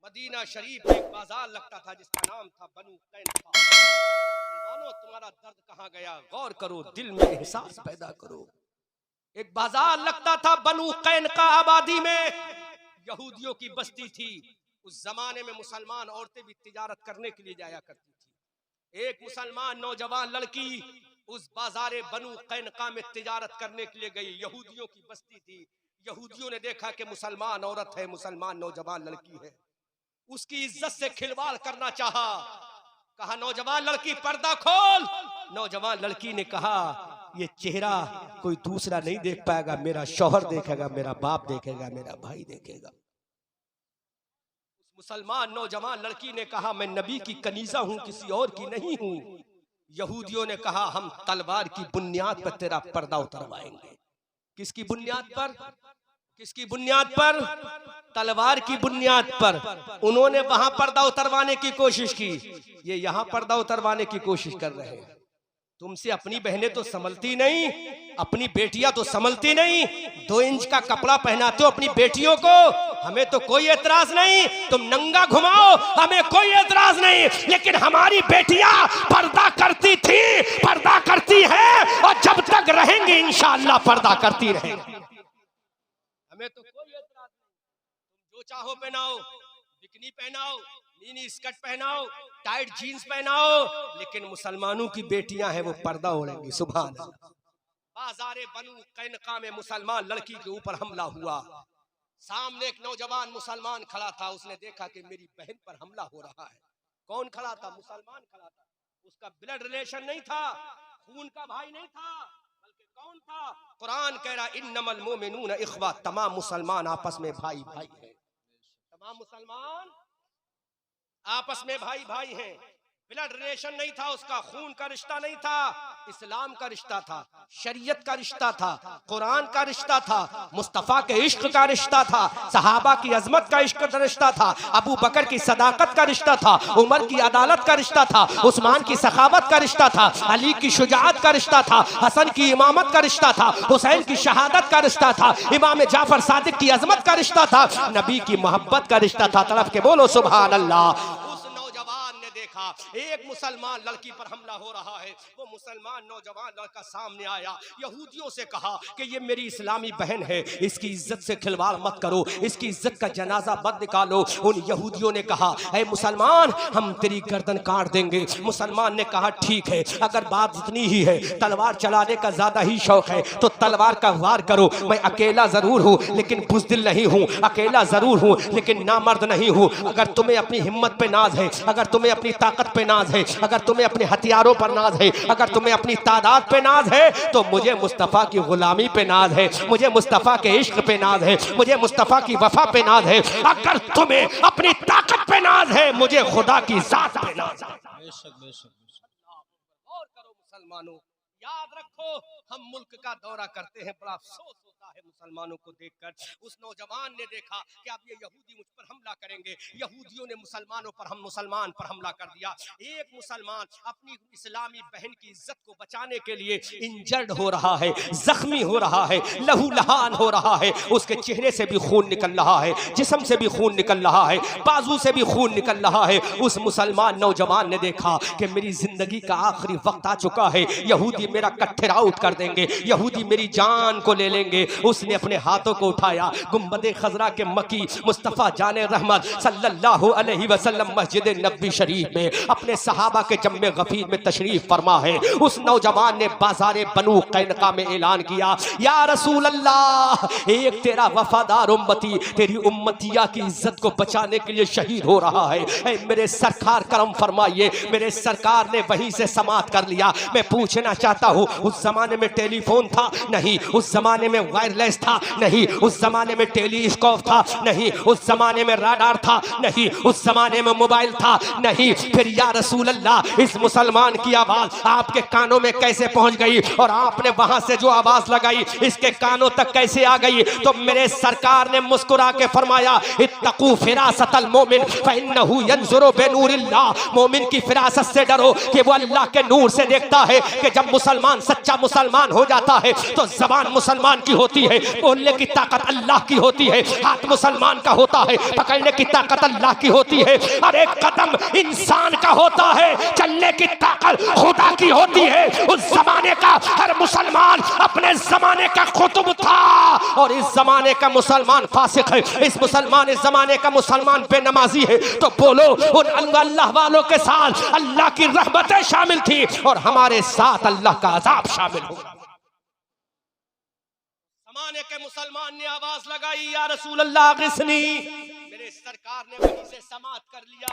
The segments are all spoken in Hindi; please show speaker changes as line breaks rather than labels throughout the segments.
मदीना शरीफ में एक बाजार लगता था जिसका नाम था बनु कैनुका। मुसलमानों, तुम्हारा दर्द कहाँ गया? गौर करो, दिल में एहसास पैदा करो। एक बाजार लगता था बनु कैनुका आबादी में, यहूदियों की बस्ती थी। उस जमाने में मुसलमान औरतें भी तिजारत करने के लिए जाया करती थी। एक मुसलमान नौजवान लड़की उस बाजारे बनु कैनुका में तिजारत करने के लिए गई। यहूदियों की बस्ती थी। यहूदियों ने देखा कि मुसलमान औरत है, मुसलमान नौजवान लड़की है, उसकी इज्जत से खिलवाड़ करना चाहा। कहा नौजवान लड़की पर्दा खोल। नौजवान लड़की ने कहा ये चेहरा कोई दूसरा नहीं देख पाएगा, मेरा शौहर देखेगा, मेरा बाप देखेगा, मेरा भाई देखेगा। उस मुसलमान नौजवान लड़की ने कहा मैं नबी की कनीजा हूं, किसी और की नहीं हूं। यहूदियों ने कहा हम तलवार की बुनियाद पर तेरा पर्दा उतरवाएंगे। किसकी बुनियाद पर? किसकी बुनियाद पर? तलवार की बुनियाद पर। उन्होंने वहां पर्दा उतरवाने की कोशिश की, ये यहां पर्दा उतरवाने की कोशिश कर रहे हैं। तुमसे अपनी बहनें तो संभलती नहीं, अपनी बेटियां तो संभलती नहीं। 2 इंच का कपड़ा पहनाते हो अपनी बेटियों को, हमें तो कोई एतराज नहीं। तुम नंगा घुमाओ, हमें कोई एतराज नहीं। लेकिन हमारी बेटियां पर्दा करती थी, पर्दा करती है, और जब तक रहेंगी इंशाअल्लाह पर्दा करती रहेंगी। हमें तो कोई एतराज नहीं। तुम जो चाहो पहनाओ, बिकनी पहनाओ, मिनी स्कर्ट पहनाओ, टाइट जीन्स पहनाओ, लेकिन मुसलमानों की बेटियां हैं वो पर्दा ओढ़ेंगी। सुभान अल्लाह। बाजारे बनु कैनुका में मुसलमान लड़की के ऊपर हमला हुआ। सामने एक नौजवान मुसलमान खड़ा था। उसने देखा कि मेरी बहन पर हमला हो रहा है। कौन खड़ा था? मुसलमान खड़ा था। उसका ब्लड रिलेशन नहीं था, खून का भाई नहीं था, बल्कि कौन था? कुरान कह रहा इन्नमल मोमिनून इख्वा, तमाम मुसलमान आपस में भाई भाई हैं। तमाम मुसलमान आपस में भाई भाई हैं। ब्लड रिलेशन नहीं था उसका, खून का रिश्ता नहीं था, इस्लाम का रिश्ता था, शरीयत का रिश्ता था, कुरान का रिश्ता था, मुस्तफा के इश्क का रिश्ता था, सहाबा की अजमत का इश्क का रिश्ता था, अबू बकर की सदाकत का रिश्ता था, उमर की अदालत का रिश्ता था, उस्मान की सखावत का रिश्ता था, अली की शुजाअत का रिश्ता था, हसन की इमामत का रिश्ता था, हुसैन की शहादत का रिश्ता था, इमाम जाफर सादिक की अजमत का रिश्ता था, नबी की मोहब्बत का रिश्ता था। तरफ के बोलो सुभान अल्लाह। एक मुसलमान लड़की पर हमला हो रहा है। वो मुसलमान नौजवान लड़का सामने आया, यहूदियों से कहा कि ये मेरी इस्लामी बहन है, इसकी इज्जत से खिलवाड़ मत करो, इसकी इज्जत का जनाजा मत निकालो। उन यहूदियों ने कहा ऐ मुसलमान हम तेरी गर्दन काट देंगे। मुसलमान ने कहा ठीक है, अगर बात इतनी ही है, तलवार चलाने का ज्यादा ही शौक है तो तलवार का वार करो। मैं अकेला जरूर हूँ लेकिन बुज़दिल नहीं हूँ, अकेला जरूर हूँ लेकिन नामर्द नहीं हूँ। अगर तुम्हें अपनी हिम्मत पे नाज है, अगर तुम्हें अपनी ताकत पे नाज है, अगर तुम्हें अपने हथियारों पर नाज है, अगर तुम्हें अपनी तादाद पे नाज है, तो मुझे मुस्तफा की गुलामी पे नाज है, मुझे मुस्तफा के इश्क पे नाज है, मुझे मुस्तफा की वफा पे नाज है। अगर तुम्हें अपनी ताकत पे नाज है, मुझे खुदा की जात पे नाज है। और करो मुसलमानों, याद रखो हम मुल्क का दौरा करते हैं, बड़ा अफसोस होता है मुसलमानों को देखकर। उस नौजवान ने देखा कि अब ये यहूदी मुझ पर हमला करेंगे। यहूदियों ने मुसलमान पर हमला कर दिया। एक मुसलमान अपनी इस्लामी बहन की इज्जत को बचाने के लिए इंजर्ड हो रहा है, जख्मी हो रहा है, लहूलहान हो रहा है, उसके चेहरे से भी खून निकल रहा है, जिस्म से भी खून निकल रहा है, बाजू से भी खून निकल रहा है। उस मुसलमान नौजवान ने देखा कि मेरी जिंदगी का आखिरी वक्त आ चुका है, यहूदी मेरा कट्ठर आउट कर देंगे, यहूदी मेरी जान को ले लेंगे। उसने अपने हाथों को उठाया, गुंबद खजरा के मकी मुस्तफा जाने रहमत सल्लल्लाहु अलैहि वसल्लम मस्जिद नबी शरीफ में अपने सहाबा के जम्मे गफीर में तशरीफ फरमा है। उस नौजवान ने बाजारे बनु कैनुका में ऐलान किया या रसूल अल्लाह, एक तेरा वफादार उम्मती तेरी उम्मतिया की इज्जत को बचाने के लिए शहीद हो रहा है। ऐ मेरे सरकार करम फरमाइए। मेरे सरकार ने वहीं से समाप्त कर लिया। मैं पूछना चाहता हूँ उस जमाने में टेलीफोन था? नहीं। उस जमाने में वायरलेस था? नहीं। उस जमाने में टेलीस्कोप था? नहीं। उस जमाने में राडार था? नहीं। उस जमाने में मोबाइल था? नहीं। फिर या रसूल अल्लाह, इस मुसलमान की आवाज आपके कानों में कैसे पहुंच गई और आपने वहां से जो आवाज लगाई इसके कानों तक कैसे आ गई? तो मेरे सरकार ने मुस्कुरा के फरमाया इत्तकू फिरासतल मोमिन फइन्नहु यंजुरु बिनूरिल्लाह। मोमिन की फिरासत से डरो कि वो अल्लाह के नूर से देखता है। कि जब मुसलमान सच्चा मुसलमान हो जाता है तो जबान मुसलमान की होती होती है, बोलने की ताकत अल्लाह की होती है, हाथ मुसलमान का होता है, पकड़ने की ताकत अल्लाह की होती है, और एक कदम इंसान का होता है, चलने की ताकत खुदा की होती है। उस जमाने का हर मुसलमान अपने जमाने का कुतुब था, और इस जमाने का मुसलमान फासिक है, इस जमाने का मुसलमान बेनमाजी है। तो बोलो उन अल्लाह वालों के साथ अल्लाह की रहमतें शामिल थी और हमारे साथ अल्लाह का अजाब शामिल होगा। जमाने के मुसलमान ने आवाज लगाई, या रसूल अल्लाह गिस्नी। मेरे सरकार ने वहीं से समाअत कर लिया।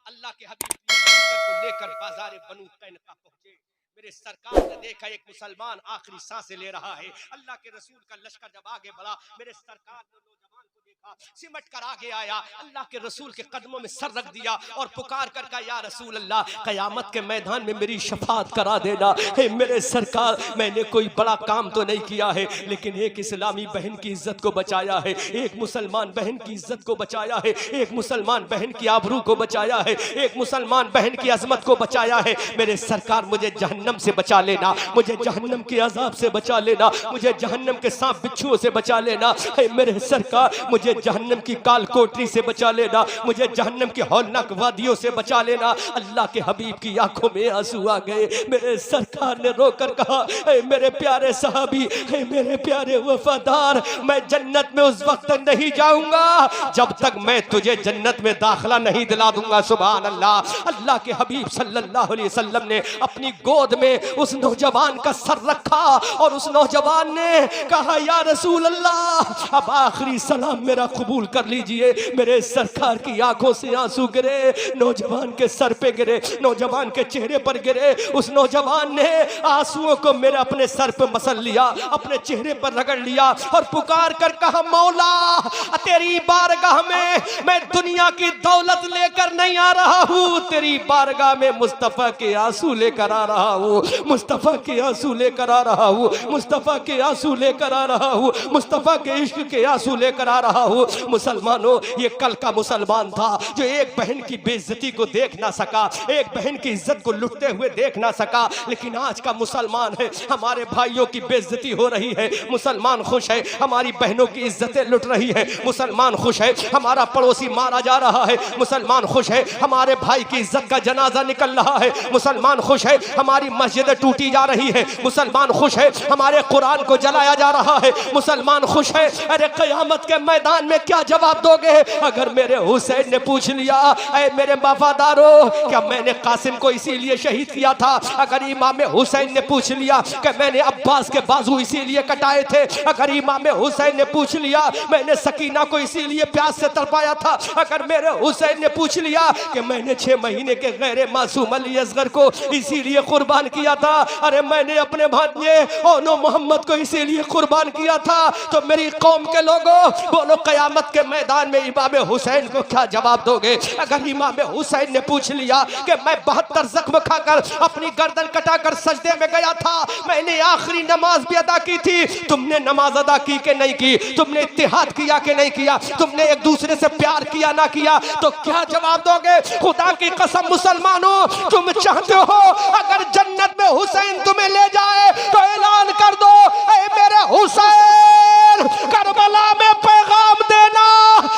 अल्लाह के हबीब को लेकर बाजार बनु कैनुका पहुंचे। मेरे सरकार ने देखा एक मुसलमान आखिरी सांसें ले रहा है। अल्लाह के रसूल का लश्कर जब आगे बढ़ा, मेरे सरकार ने नौजवान को देखा, सिमट कर आगे आया, अल्लाह के रसूल के कदमों में सर रख दिया और पुकार कर कहा, या रसूल अल्लाह, कयामत के मैदान में मेरी शफाअत करा देना। हे मेरे सरकार, मैंने कोई बड़ा काम तो नहीं किया है, लेकिन एक इस्लामी बहन की इज्जत को बचाया है, एक मुसलमान बहन की इज्जत को बचाया है, एक मुसलमान बहन की आबरू को बचाया है, एक मुसलमान बहन की अजमत को बचाया है। मेरे सरकार, मुझे जहन्नम से बचा लेना, मुझे जहन्नम के अजाब से बचा लेना, मुझे जहन्नम के सांप बिच्छुओं से बचा लेना। हे मेरे सरकार, मुझे जहन्नम की काल कोठरी से बचा लेना, मुझे जहन्नम की हौलनाक वादियों से बचा लेना। अल्लाह के हबीब की आंखों में आंसू आ गए। मेरे सरकार ने रोकर कहा, हे मेरे प्यारे सहाबी, हे मेरे प्यारे वफादार, मैं जन्नत में उस वक्त तक नहीं जाऊंगा जब तक मैं तुझे जन्नत में दाखिला नहीं दिला दूंगा। सुभान अल्लाह। अल्लाह के हबीब सल्लल्लाहु अलैहि वसल्लम ने अपनी गोद में उस नौजवान का सर रखा और उस नौजवान ने कहा, या रसूल अल्लाह, अब आखिरी सलाम मेरा कबूल कर लीजिए। मेरे सरकार की आंखों से आंसू गिरे, नौजवान के सर पे गिरे, नौजवान के चेहरे पर गिरे। उस नौजवान ने आंसुओं को मेरे अपने सर पे मसल लिया, अपने चेहरे पर रगड़ लिया और पुकार कर कहा, मौला, तेरी बारगाह में मैं दुनिया की दौलत लेकर नहीं आ रहा हूँ, तेरी बारगाह में मुस्तफा के आंसू लेकर आ रहा हूँ, मुस्तफा के आंसू लेकर आ रहा हूँ, मुस्तफा के आंसू लेकर आ रहा हूँ, मुस्तफा के इश्क के आंसू लेकर आ रहा हूँ। मुसलमानों, ये कल का मुसलमान था जो एक बहन की बेइज्जती को देख ना सका, एक बहन की इज्जत को लुटते हुए देख ना सका, लेकिन आज का मुसलमान है, हमारे भाइयों की बेइज्जती हो रही है, मुसलमान खुश है, हमारी बहनों की इज्जतें लुट रही है, मुसलमान खुश है, हमारा पड़ोसी मारा जा रहा है, मुसलमान खुश है, हमारे भाई की इज्जत का जनाजा निकल रहा है, मुसलमान खुश है, हमारी मस्जिदें टूटी जा रही है, मुसलमान खुश है, हमारे कुरान को जलाया जा रहा है, मुसलमान खुश है। अरे कयामत के मैदान में क्या जवाब दोगे अगर मेरे हुसैन ने पूछ लिया, ऐ मेरे वफादारों, क्या मैंने कासिम को इसीलिए शहीद किया था? अगर इमाम हुसैन ने पूछ लिया कि मैंने अब्बास के बाजू इसीलिए कटाए थे, अगर इमाम हुसैन ने पूछ लिया मैंने सकीना को इसीलिए प्यास से तड़पाया था, अगर मेरे हुसैन ने पूछ लिया कि मैंने 6 महीने के गैर मासूम अली असगर को इसीलिए कुर्बान किया था, अरे मैंने अपने भांजे ओनो मोहम्मद को इसीलिए कुर्बान किया था, तो मेरी कौम के लोगों बोलो, कयामत के मैदान में इमाम हुसैन को क्या जवाब दोगे? अगर इमाम हुसैन ने पूछ लिया कि मैं 72 जख्म खाकर अपनी गर्दन कटाकर सजदे में गया था, मैंने आखिरी नमाज भी अदा की थी, तुमने नमाज अदा की कि नहीं की? तुमने इत्तिहाद किया कि नहीं किया? तुमने एक दूसरे से प्यार किया ना किया? तो क्या जवाब दोगे? खुदा की कसम मुसलमानों, तुम चाहते हो अगर जन्नत में हुसैन तुम्हें ले जाए तो ऐलान कर दो, ऐ मेरे हुसैन, करबला में पैगाम देना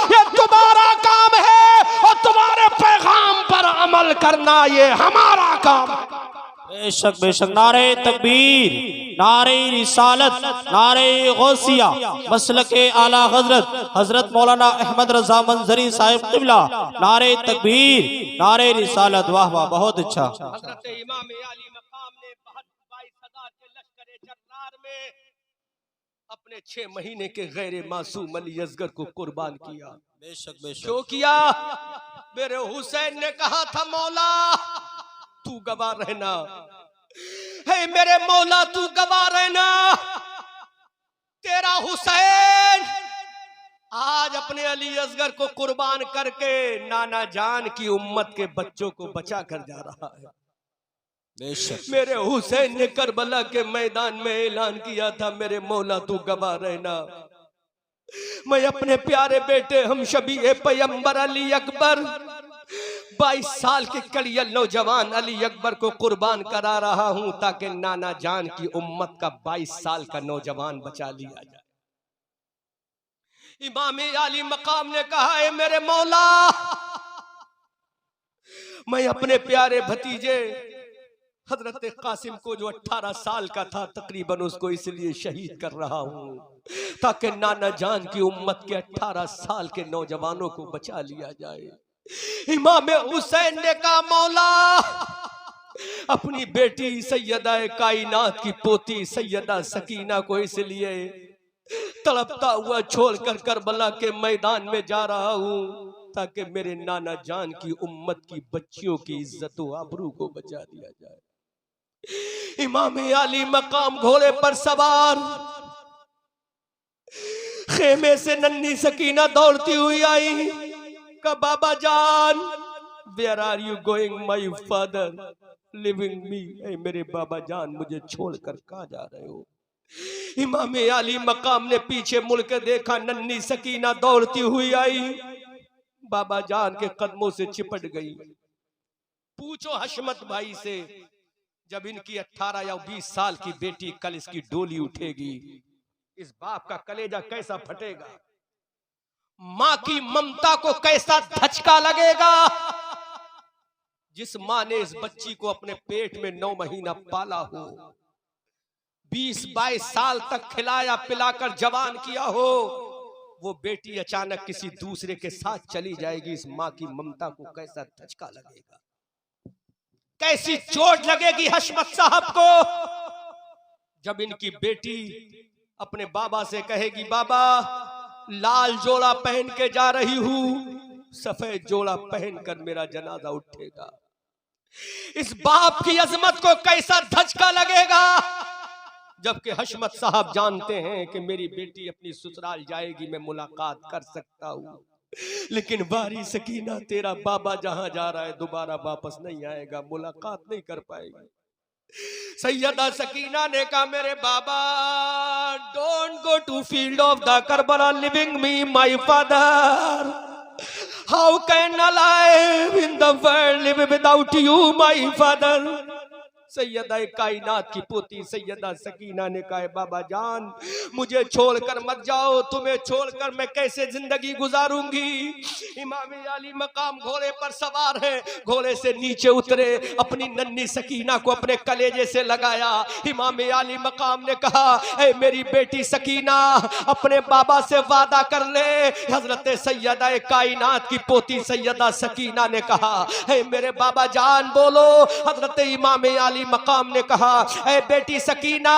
ये तुम्हारा काम है और तुम्हारे पैगाम पर अमल करना ये हमारा काम।
बेशक बेशक। नारे तकबीर, नारे रिसालत, नारे गौसिया, मसलके आला हजरत हजरत मौलाना अहमद रजा मंजरी साहिब क़िबला, नारे तकबीर, नारे रिसालत। वाह वाह, बहुत अच्छा।
हजरत इमाम अली मकाम ने 22,000 के लश्कर जर्रार में अपने 6 महीने के गैर मासूम अली असगर को कुर्बान किया।
बेशक बेशक।
क्यों किया? मेरे हुसैन ने कहा था, मौला तू गवाह रहना, हे मेरे मौला तू गवाह रहना, तेरा हुसैन आज अपने अली असगर को कुर्बान करके नाना जान की उम्मत के बच्चों को बचा कर जा रहा है। मेरे हुसैन ने करबला के मैदान में ऐलान किया था, मेरे मौला तू गवाह रहना, मैं अपने प्यारे बेटे हम शबी पैगंबर अली अकबर 22 साल के कड़ियल नौजवान अली अकबर को कुर्बान करा रहा हूं ताकि नाना जान की उम्मत का 22 साल का नौजवान बचा लिया जाए। इमाम आली मकाम ने कहा, है मेरे मौला, मैं अपने प्यारे भतीजे हजरत कासिम को जो 18 साल का था तकरीबन, उसको इसलिए शहीद कर रहा हूँ ताकि नाना जान की उम्मत के 18 साल के नौजवानों को बचा लिया जाए। इमाम हुसैन ने कहा, मौला, अपनी बेटी सैयदा कायनात की पोती सैयदा सकीना को इसलिए तड़पता हुआ छोड़कर करबला के मैदान में जा रहा हूँ ताकि मेरे नाना जान की उम्मत की बच्चियों की इज्जत व आबरू को बचा दिया जाए। इमाम आली मकाम घोड़े पर सवार खेमे से नन्ही सकीना दौड़ती हुई आई। का बाबा जान, where are you going my father leaving me, मेरे बाबा जान मुझे छोड़कर कहाँ जा रहे हो। इमाम आली मकाम ने पीछे मुड़ के देखा, नन्ही सकीना दौड़ती हुई आई, बाबा जान के कदमों से चिपट गई। पूछो हशमत भाई से, जब इनकी 18 या 20 साल की बेटी कल इसकी डोली उठेगी, इस बाप का कलेजा कैसा फटेगा, मां की ममता को कैसा धचका लगेगा। जिस मां ने इस बच्ची को अपने पेट में 9 महीना पाला हो, 20-22 साल तक खिलाया पिलाकर जवान किया हो, वो बेटी अचानक किसी दूसरे के साथ चली जाएगी, इस मां की ममता को कैसा धचका लगेगा, कैसी चोट लगेगी हशमत साहब को। जब इनकी बेटी अपने बाबा से कहेगी, बाबा लाल जोड़ा पहन के जा रही हूं, सफेद जोड़ा पहनकर मेरा जनाजा उठेगा, इस बाप की अजमत को कैसा धचका लगेगा। जबकि हशमत साहब जानते हैं कि मेरी बेटी अपनी ससुराल जाएगी, मैं मुलाकात कर सकता हूँ, लेकिन बारी सकीना तेरा बाबा जहां जा रहा है दोबारा वापस नहीं आएगा, मुलाकात नहीं कर पाएगी। सैयदा सकीना ने कहा, मेरे बाबा, don't go to field of the Karbala leaving me my father, how can I live in the world live without you my father. Syeda कायनात की पोती सैयदा सकीना ने कहा, बाबा जान मुझे छोड़कर मत जाओ, तुम्हें छोड़कर मैं कैसे जिंदगी गुजारूंगी। इमाम आली मकाम घोड़े पर सवार है, घोड़े से नीचे उतरे, अपनी नन्ही सकीना को अपने कलेजे से लगाया। इमाम आली मकाम ने कहा, ऐ मेरी बेटी सकीना, अपने बाबा से वादा कर ले। हजरत सैयदा कायनात की पोती सैयदा सकीना ने कहा, ऐ मेरे बाबा जान बोलो। हजरत इमाम आली मकाम ने कहा, ऐ बेटी सकीना,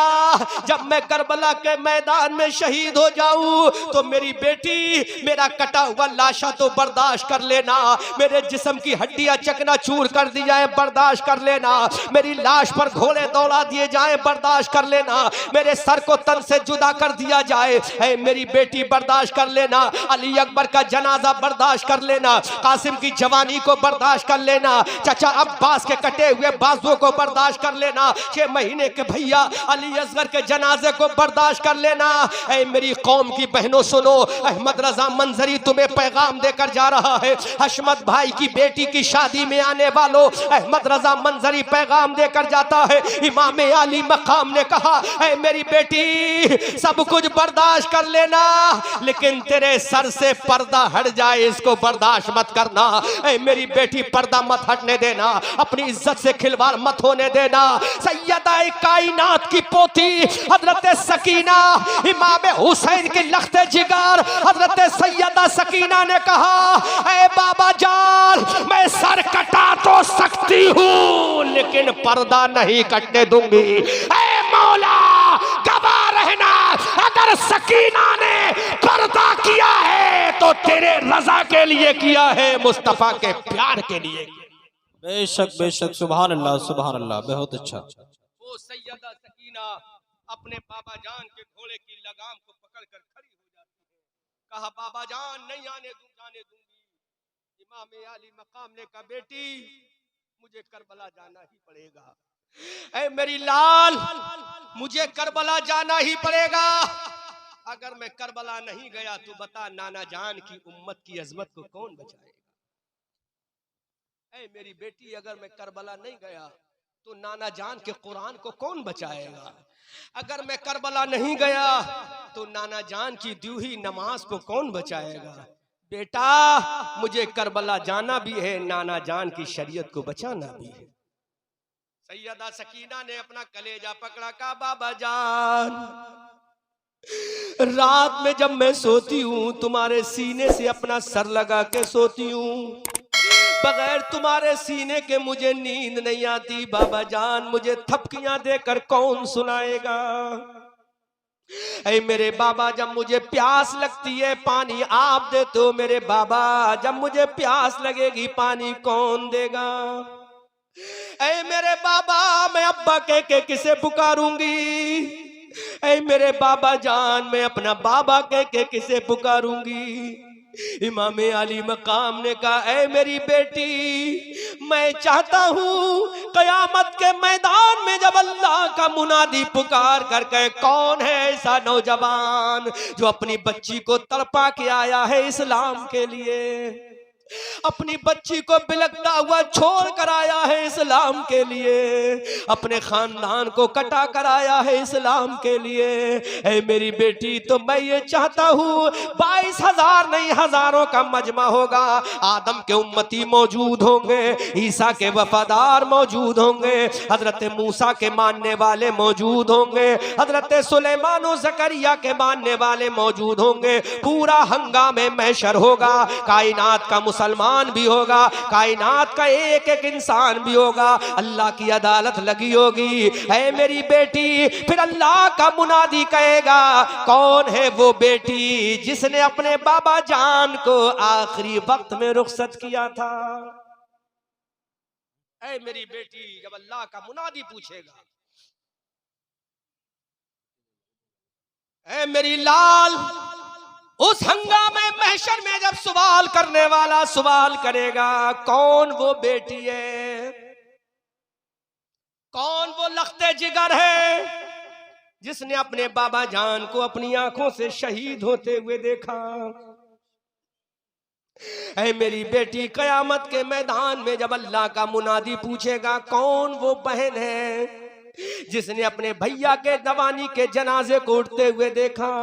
जब मैं करबला के मैदान में शहीद हो जाऊं तो मेरी बेटी मेरा कटा हुआ लाशा तो बर्दाश्त कर लेना, मेरे जिस्म की हड्डियां चकनाचूर कर दी जाए बर्दाश्त कर लेना, मेरी लाश पर घोड़े दौड़ा दिए जाए बर्दाश्त कर लेना, मेरे सर को तन से जुदा कर दिया जाए, ऐ मेरी बेटी बर्दाश्त कर लेना, अली अकबर का जनाजा बर्दाश्त कर लेना, कासिम की जवानी को बर्दाश्त कर लेना, चाचा अब्बास के कटे हुए बाजुओं को बर्दाश्त कर लेना, 6 महीने के भैया अली असगर के जनाजे को बर्दाश्त कर लेना। ऐ मेरी कौम की बहनों सुनो, अहमद रजा मंजरी तुम्हें पैगाम देकर जा रहा है। हशमत भाई की बेटी की शादी में आने वालों, अहमद रजा मंजरी पैगाम देकर जाता है। इमाम आली मकाम ने कहा, ऐ मेरी बेटी सब कुछ बर्दाश्त कर लेना, लेकिन तेरे सर से पर्दा हट जाए इसको बर्दाश्त मत करना। ऐ मेरी बेटी पर्दा मत हटने देना, अपनी इज्जत से खिलवाड़ मत होने देना। सैयदा कायनात की पोती हजरत सकीना, इमाम हुसैन की लख्ते जिगर हजरत सैयदा सकीना ने कहा, ऐ बाबा जान, मैं सर कटा तो सकती हूँ लेकिन पर्दा नहीं कटने दूंगी। ऐ मौला गवाह रहना, अगर सकीना ने पर्दा किया है तो तेरे रजा के लिए किया है, मुस्तफा के प्यार के लिए।
बेशक बेशक, सुभान अल्लाह, बहुत अच्छा।
वो सैयदा सकीना अपने बाबा जान के घोड़े की लगाम को पकड़कर खड़ी हो जाती है। कहा, बाबा जान नहीं जाने दूंगी। इमाम आली मकाम ने कहा, बेटी मुझे करबला जाना ही पड़ेगा। ऐ मेरी लाल, मुझे करबला जाना ही पड़ेगा। अगर मैं करबला नहीं गया तो बता नाना जान की उम्मत की अजमत को कौन बचाएगा। ऐ मेरी बेटी, अगर मैं करबला नहीं गया तो नाना जान के कुरान को कौन बचाएगा। अगर मैं करबला नहीं गया तो नाना जान की दी हुई नमाज को कौन बचाएगा? बेटा मुझे करबला जाना भी है, नाना जान की शरीयत को बचाना भी है। सैयदा सकीना ने अपना कलेजा पकड़ा, का बाबा जान रात में जब मैं सोती हूँ तुम्हारे सीने से अपना सर लगा के सोती हूँ, बगैर तुम्हारे सीने के मुझे नींद नहीं आती। बाबा जान मुझे थपकियां देकर कौन सुनाएगा? ऐ मेरे बाबा जब मुझे प्यास लगती है पानी आप देते हो, मेरे बाबा जब मुझे प्यास लगेगी पानी कौन देगा? ऐ मेरे बाबा मैं अब्बा कह के किसे पुकारूंगी? ऐ मेरे बाबा जान मैं अपना बाबा कह के किसे पुकारूंगी? इमाम अली मकाम ने कहा, ऐ मेरी बेटी मैं चाहता हूँ कयामत के मैदान में जब अल्लाह का मुनादी पुकार कर कहे कौन है ऐसा नौजवान जो अपनी बच्ची को तड़पा के आया है इस्लाम के लिए, अपनी बच्ची को बिलखता हुआ छोड़ कर आया है इस्लाम के लिए, अपने खानदान को कटा कर आया है इस्लाम के लिए। ऐ मेरी बेटी तो मैं ये चाहता हूँ 22,000 नहीं हजारों का मजमा होगा, आदम के उम्मती मौजूद होंगे, ईसा के वफादार मौजूद होंगे, हजरत मूसा के मानने वाले मौजूद होंगे, हजरत सुलेमान और जकरिया के मानने वाले मौजूद होंगे। पूरा हंगामे महशर होगा, कायनात का मुसलमान भी होगा, कायनात का एक एक इंसान भी होगा, अल्लाह की अदालत लगी होगी। है मेरी बेटी फिर अल्लाह का मुनादी कहेगा कौन है वो बेटी जिसने अपने बाबा जान को आखिरी वक्त में रुखसत किया था? ऐ मेरी बेटी जब अल्लाह का मुनादी पूछेगा, ऐ मेरी लाल उस हंगामे महशर में जब सवाल करने वाला सवाल करेगा कौन वो बेटी है, कौन वो लख्ते जिगर है जिसने अपने बाबा जान को अपनी आंखों से शहीद होते हुए देखा? ऐ मेरी बेटी कयामत के मैदान में जब अल्लाह का मुनादी पूछेगा कौन वो बहन है जिसने अपने भैया के जवानी के जनाजे को उठते हुए देखा?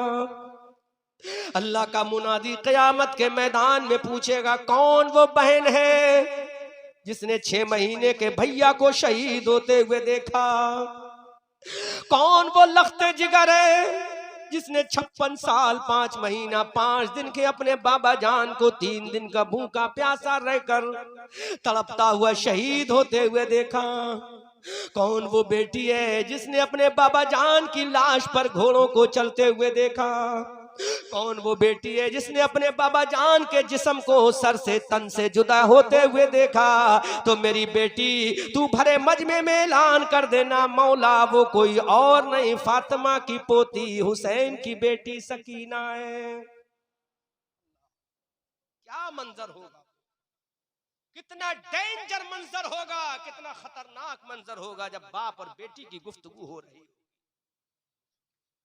अल्लाह का मुनादी कयामत के मैदान में पूछेगा कौन वो बहन है जिसने 6 महीने के भैया को शहीद होते हुए देखा? कौन वो लख्ते जिगर है जिसने 56 साल 5 महीना 5 दिन के अपने बाबा जान को 3 दिन का भूखा प्यासा रहकर तड़पता हुआ शहीद होते हुए देखा? कौन वो बेटी है जिसने अपने बाबा जान की लाश पर घोड़ों को चलते हुए देखा? कौन वो बेटी है जिसने अपने बाबा जान के जिस्म को सर से तन से जुदा होते हुए देखा? तो मेरी बेटी तू भरे मजमे में ऐलान कर देना मौला वो कोई और नहीं फातिमा की पोती हुसैन की बेटी सकीना है। क्या मंजर होगा, कितना डेंजर मंजर होगा, कितना खतरनाक मंजर होगा जब बाप और बेटी की गुफ्तगू हो रही।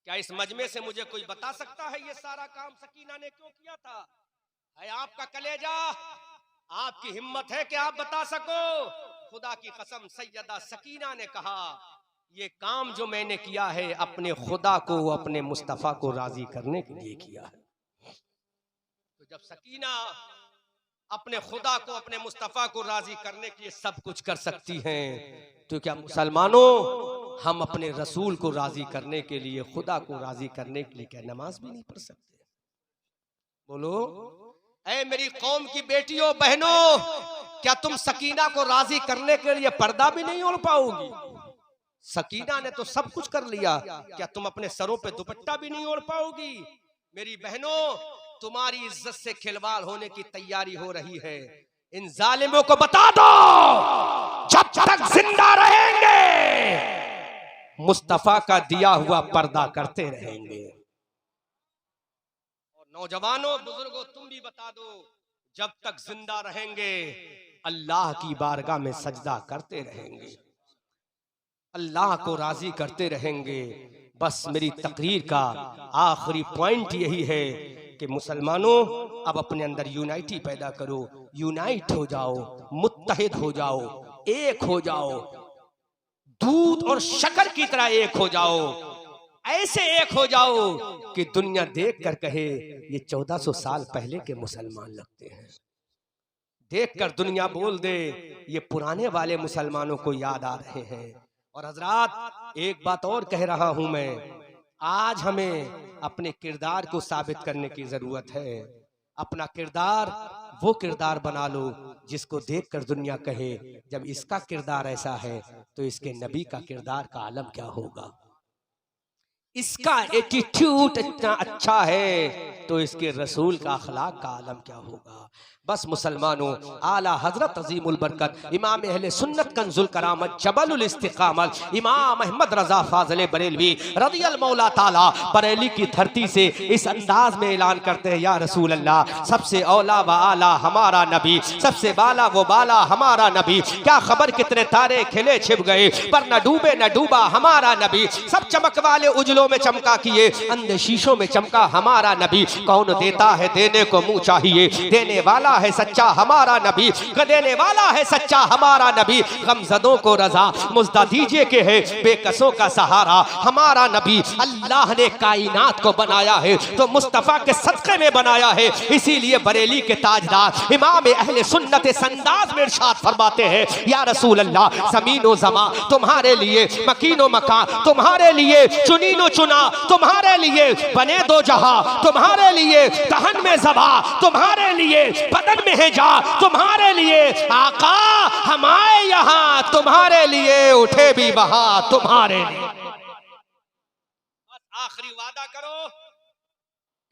क्या इस मजमे से मुझे कोई बता सकता है ये सारा काम सकीना ने क्यों किया था? है आपका कलेजा, आपकी हिम्मत है कि आप बता सको? खुदा की कसम सैयदा सकीना ने कहा ये काम जो मैंने किया है अपने खुदा को अपने मुस्तफा को राजी करने के लिए किया है। तो जब सकीना अपने खुदा को अपने मुस्तफा को राजी करने के लिए सब कुछ कर सकती हैं, तो क्या मुसलमानों हम अपने रसूल को राजी करने के लिए, खुदा को राजी करने के लिए क्या नमाज भी नहीं पढ़ सकते? बोलो ऐ मेरी कौम की बेटियों बहनों, क्या तुम सकीना को राजी करने के लिए पर्दा भी नहीं ओढ़ पाओगी? सकीना ने तो सब कुछ कर लिया, क्या तुम अपने सरों पे दुपट्टा भी नहीं ओढ़ पाओगी? मेरी बहनों तुम्हारी इज्जत से खिलवाड़ होने की तैयारी हो रही है। इन जालिमों को बता दो जब तक जिंदा रहेंगे मुस्तफा का दिया हुआ पर्दा करते रहेंगे। और नौजवानों बुजुर्गों तुम भी बता दो जब तक जिंदा रहेंगे अल्लाह की बारगाह में सजदा करते रहेंगे, अल्लाह को राजी करते रहेंगे। बस मेरी तकरीर का आखिरी पॉइंट यही है कि मुसलमानों अब अपने अंदर यूनाइटी पैदा करो, यूनाइट हो जाओ, मुत्तहिद हो जाओ, एक हो जाओ, दूध और शक्कर की तरह एक हो जाओ। ऐसे एक हो जाओ कि दुनिया देख कर कहे ये 1400 साल पहले के मुसलमान लगते हैं। देखकर दुनिया बोल दे ये पुराने वाले मुसलमानों को याद आ रहे हैं। और हजरात एक बात और कह रहा हूं मैं, आज हमें अपने किरदार को साबित करने की जरूरत है। अपना किरदार वो किरदार बना लो जिसको देखकर दुनिया कहे जब इसका किरदार ऐसा है तो इसके नबी का किरदार का आलम क्या होगा। इसका एटीट्यूड इतना अच्छा है तो इसके रसूल का अखलाक का आलम क्या होगा। बस मुसलमानों, आला हजरत अजीमुल बरकत इमाम अहले सुन्नत कंजुल करामत जबलुल इस्तिकामत इमाम अहमद रजा फाज़िल बरेलवी रदियल मौला ताला बरेली की धरती से इस अंदाज में ऐलान करते हैं, या रसूल अल्लाह, सबसे औला व आला हमारा नबी, सबसे बाला वो बाला हमारा नबी। क्या खबर कितने तारे खिले छिप गए पर न डूबे न डूबा हमारा नबी। सब चमक वाले उजलों में चमका किए अंधे शीशों में चमका हमारा नबी। कौन देता है देने को मुंह चाहिए, देने वाला है सच्चा हमारा नबी, देने वाला है सच्चा हमारा नबी। गमज़दों को रजा मुज़्दा दीजिए के है बेकसों का सहारा हमारा नबी। अल्लाह ने कायनात को बनाया है तो मुस्तफ़ा के सदक़े में बनाया है, इसीलिए बरेली के ताजदार इमाम अहले सुन्नत संदाज में इरशाद फरमाते हैं, या रसूल अल्लाह, ज़मीनो ज़मा तुम्हारे लिए, मकीनो मकान तुम्हारे लिए, चुनीनो चुना तुम्हारे लिए, बने दो जहां तुम्हारे लिए, दहन में ज़बा तुम्हारे लिए, बदन में है जा तुम्हारे लिए। आका हम आए यहाँ तुम्हारे लिए, उठे भी वहां तुम्हारे लिए। आखिरी वादा करो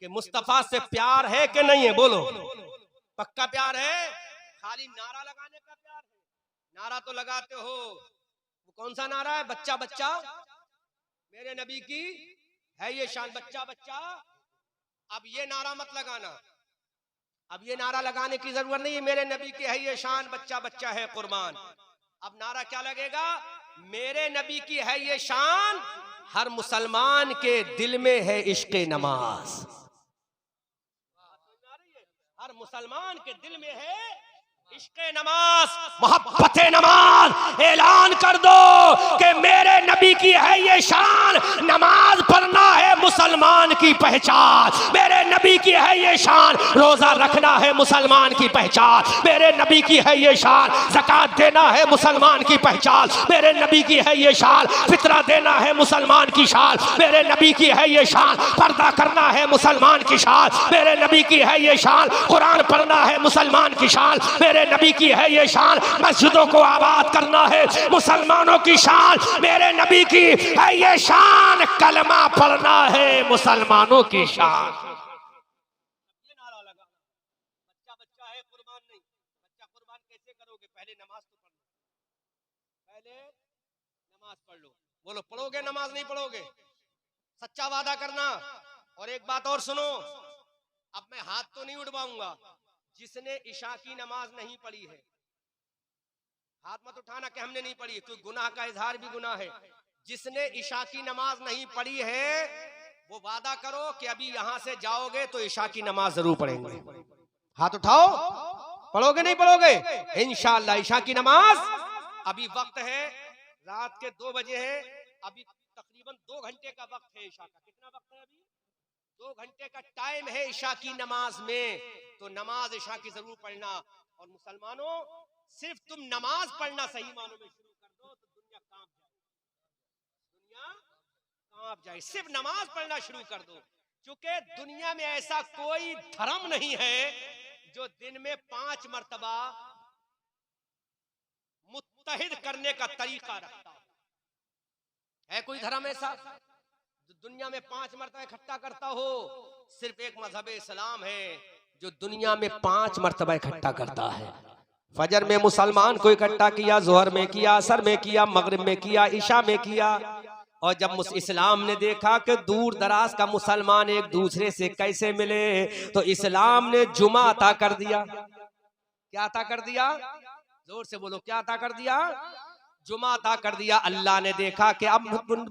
कि मुस्तफा से प्यार है कि नहीं है, बोलो पक्का प्यार है, खाली नारा लगाने का प्यार है। नारा तो लगाते हो, वो कौन सा नारा है, बच्चा बच्चा मेरे नबी की है ये शान, बच्चा बच्चा। अब ये नारा मत लगाना, अब ये नारा लगाने की जरूरत नहीं है, मेरे नबी की है ये शान, बच्चा बच्चा है कुर्बान। अब नारा क्या लगेगा, मेरे नबी की है ये शान, हर मुसलमान के दिल में है इश्क़े नमाज। हर मुसलमान के दिल में है इश्क़े नमाज, मोहब्बत नमाज। ऐलान कर दो कि मेरे नबी की है ये शान, नमाज पढ़ना है मुसलमान की पहचान। मेरे नबी की है ये शान, रोजा रखना है मुसलमान की पहचान। मेरे नबी की है ये शान, ज़कात देना है मुसलमान की पहचान। मेरे नबी की है ये शान, फितरा देना है मुसलमान की शान। मेरे नबी की है ये शान, पर्दा करना है मुसलमान की शान। मेरे नबी की है ये शान, कुरान पढ़ना है मुसलमान की शान। मेरे नबी की है ये शान, मस्जिदों को आबाद करना है मुसलमानों की शान। मेरे नबी की है ये शान, कलमा पढ़ना है मुसलमानों की शान। ये नारा लगा, बच्चा बच्चा है कुर्बान नहीं। बच्चा कुर्बान कैसे करोगे, पहले नमाज तो पढ़ लो, पहले नमाज पढ़ लो। बोलो पढ़ोगे नमाज, नहीं पढ़ोगे, सच्चा वादा करना। और एक बात और सुनो, अब मैं हाथ तो नहीं उठवाऊंगा, जिसने इशा की नमाज नहीं पढ़ी है हाथ मत उठाना कि हमने नहीं पढ़ी, क्योंकि गुनाह का इजहार भी गुनाह है। जिसने इशा की नमाज नहीं पढ़ी है वो वादा करो कि अभी यहां से जाओगे तो इशा की नमाज जरूर पढ़ेंगे। हाथ उठाओ, पढ़ोगे नहीं पढ़ोगे, इंशाअल्लाह इशा की नमाज। अभी वक्त है, रात के 2 बजे है, अभी तकरीबन 2 घंटे का वक्त है इशा का। कितना वक्त है अभी, 2 घंटे का टाइम है इशा की नमाज में, तो नमाज इशा की जरूर पढ़ना। और मुसलमानों, सिर्फ तुम नमाज पढ़ना सही मानों में शुरू कर दो तो दुनिया कांप जाए, दुनिया कांप जाए। सिर्फ नमाज पढ़ना शुरू कर दो, क्योंकि दुनिया में ऐसा कोई धर्म नहीं है जो दिन में 5 मर्तबा मुत्तहिद करने का तरीका रखता है। कोई धर्म ऐसा दुनिया में 5 मरतबा इकट्ठा करता हो? सिर्फ एक मजहब इस्लाम है जो दुनिया में 5 मरतबा इकट्ठा करता है। फजर में मुसलमान को इकट्ठा किया, जोहर में किया, असर में किया, मगरिब में किया, इशा में किया। और जब इस्लाम ने देखा कि दूर दराज का मुसलमान एक दूसरे से कैसे मिले, तो इस्लाम ने जुमा अता कर दिया। क्या अता कर दिया, जोर से बोलो, क्या अता कर दिया? जुमा अता कर दिया। अल्लाह ने देखा कि अब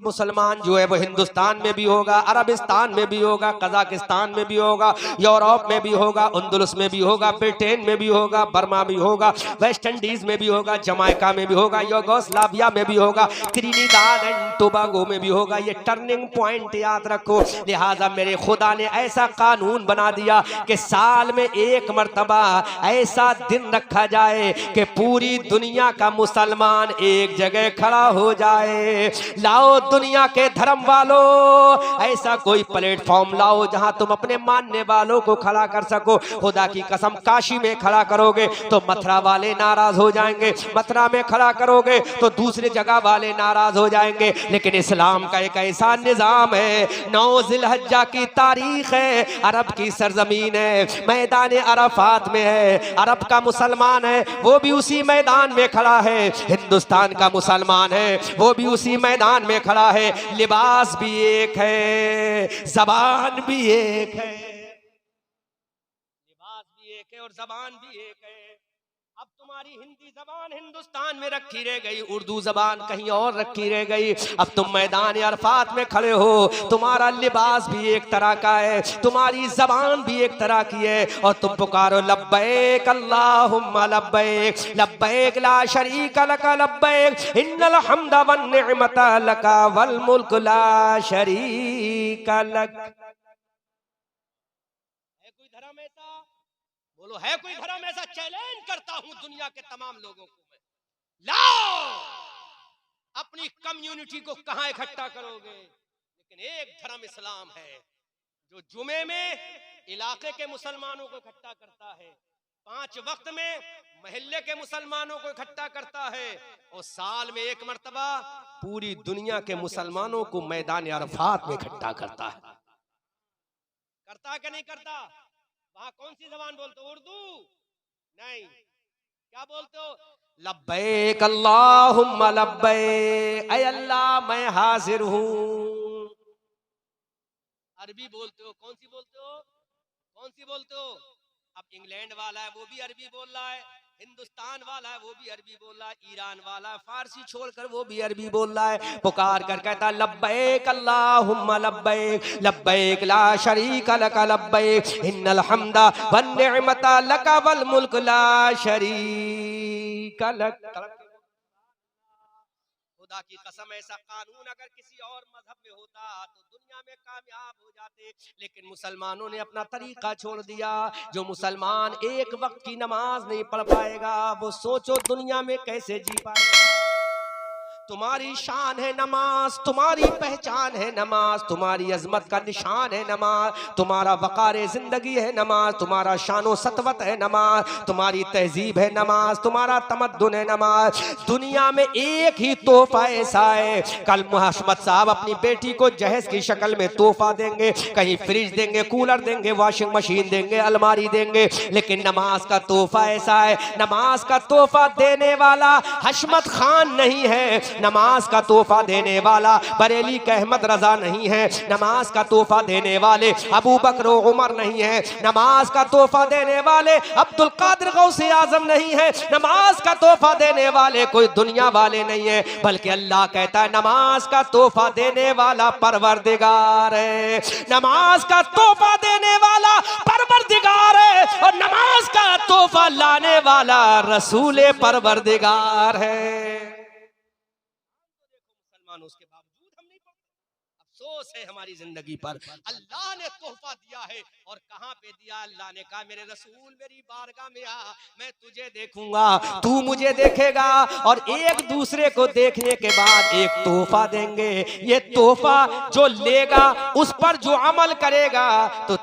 मुसलमान जो है वो हिंदुस्तान में भी होगा, अरबिस्तान में भी होगा, कजाकिस्तान में भी होगा, यूरोप में भी होगा, अंदलुस में भी होगा, ब्रिटेन में भी होगा, बर्मा भी होगा, वेस्ट इंडीज में भी होगा, जमाइका में भी होगा, यूगोस्लाविया में भी होगा, त्रिनिदाद एंड टोबागो में भी होगा। ये टर्निंग पॉइंट याद रखो। लिहाजा मेरे खुदा ने ऐसा कानून बना दिया कि साल में एक मर्तबा ऐसा दिन रखा जाए कि पूरी दुनिया का मुसलमान एक जगह खड़ा हो जाए। लाओ दुनिया के धर्म वालों, ऐसा कोई प्लेटफॉर्म लाओ जहां तुम अपने मानने वालों को खड़ा कर सको। खुदा की कसम, काशी में खड़ा करोगे तो मथुरा वाले नाराज हो जाएंगे, मथुरा में खड़ा करोगे तो दूसरी जगह वाले नाराज हो जाएंगे। लेकिन इस्लाम का एक ऐसा निजाम है, 9 जिलहज्जा की तारीख है, अरब की सरजमीन है, मैदान अराफात में है, अरब का मुसलमान है वो भी उसी मैदान में खड़ा है, हिंदुस्तान का मुसलमान है वो भी उसी मैदान में खड़ा है। लिबास भी एक है, जबान भी एक है, लिबास भी एक है और जबान भी एक है। अब तुम्हारी हिंदी जबान हिंदुस्तान में रखी रह गई, उर्दू जबान कहीं और रखी रह गई। अब तुम मैदान अरफात में खड़े हो, तुम्हारा लिबास भी एक तरह का है, तुम्हारी जबान भी एक तरह की है और तुम पुकारो लब्बैक अल्लाहुम्मा लब्बैक, लब्बैक ला शरीका लक लब्बैक, इन्नल हम्दा वन निअमता लका वल मुल्क ला शरीका लक। बोलो, है कोई धर्म ऐसा? चैलेंज करता हूं दुनिया के तमाम लोगों को मैं। लाओ, अपनी कम्युनिटी को कहां इकट्ठा करोगे? लेकिन एक धर्म इस्लाम है जो जुमे में इलाके के मुसलमानों को इकट्ठा करता है, 5 वक्त में महल्ले के मुसलमानों को इकट्ठा करता है और साल में एक मर्तबा पूरी दुनिया के मुसलमानों को मैदान अरफात में इकट्ठा करता है। करता है कि नहीं करता? वहां कौन सी जबान बोलते हो? उर्दू नहीं, क्या बोलते हो? लब्बैक अल्लाहुम्मा लब्बैक, ऐ अल्लाह मैं हाजिर हूं। अरबी बोलते हो? कौन सी बोलते हो? कौन सी बोलते हो? अब इंग्लैंड वाला है वो भी अरबी बोल रहा है, हिंदुस्तान वाला है वो भी अरबी बोल रहा है, ईरान वाला फारसी छोड़कर वो भी अरबी बोल रहा है। पुकार कर कहता लब्बैक अल्लाहुम्मा लब्बैक, लब्बैक ला शरीका लक लब्बैक, इन्नल हम्दा वन निअमता लक वल मुल्क ला शरीका लक। खुदा की कसम, ऐसा कानून अगर किसी और मजहब में होता तो दुनिया में कामयाब हो जाते। लेकिन मुसलमानों ने अपना तरीका छोड़ दिया। जो मुसलमान एक वक्त की नमाज नहीं पढ़ पाएगा वो सोचो दुनिया में कैसे जी पाएगा। तुम्हारी शान है नमाज, तुम्हारी पहचान है नमाज, तुम्हारी अजमत का निशान है नमाज, तुम्हारा वक़ार जिंदगी है नमाज, तुम्हारा शानो सतवत है नमाज, तुम्हारी तहजीब है नमाज, तुम्हारा तमद्दुन है नमाज। दुनिया में एक ही तोहफा ऐसा है, कल मुहम्मद साहब अपनी बेटी को जहेज की शक्ल में तोहफा देंगे, कहीं फ्रिज देंगे, कूलर देंगे, वॉशिंग मशीन देंगे, अलमारी देंगे, लेकिन नमाज का तोहफा ऐसा है, नमाज का तोहफा देने वाला हशमत खान नहीं है, नमाज का तोहफा देने वाला बरेली का अहमद रजा नहीं है, नमाज का तोहफा देने वाले अबू बकर उमर नहीं है, नमाज का तोहफा देने वाले अब्दुल कादिर गौसे आजम नहीं है, नमाज का तोहफा देने वाले कोई दुनिया वाले नहीं है, बल्कि अल्लाह कहता है नमाज का तोहफा देने वाला परवरदिगार है, नमाज का तोहफा देने वाला परवरदिगार है और नमाज का तोहफा लाने वाला रसूल परवरदिगार है। उसके बावजूद हम नहीं पढ़ते। अफसोस है हमारी जिंदगी पर। अल्लाह ने तोहफा दिया है और कहां पे दिया? अल्लाह ने कहा मेरे रसूल मेरी बारगाह में आ, मैं तुझे देखूंगा, तू मुझे देखेगा और एक दूसरे को देखने के बाद एक तोहफा देंगे। ये तोहफा जो लेगा उस पर जो अमल करेगा तो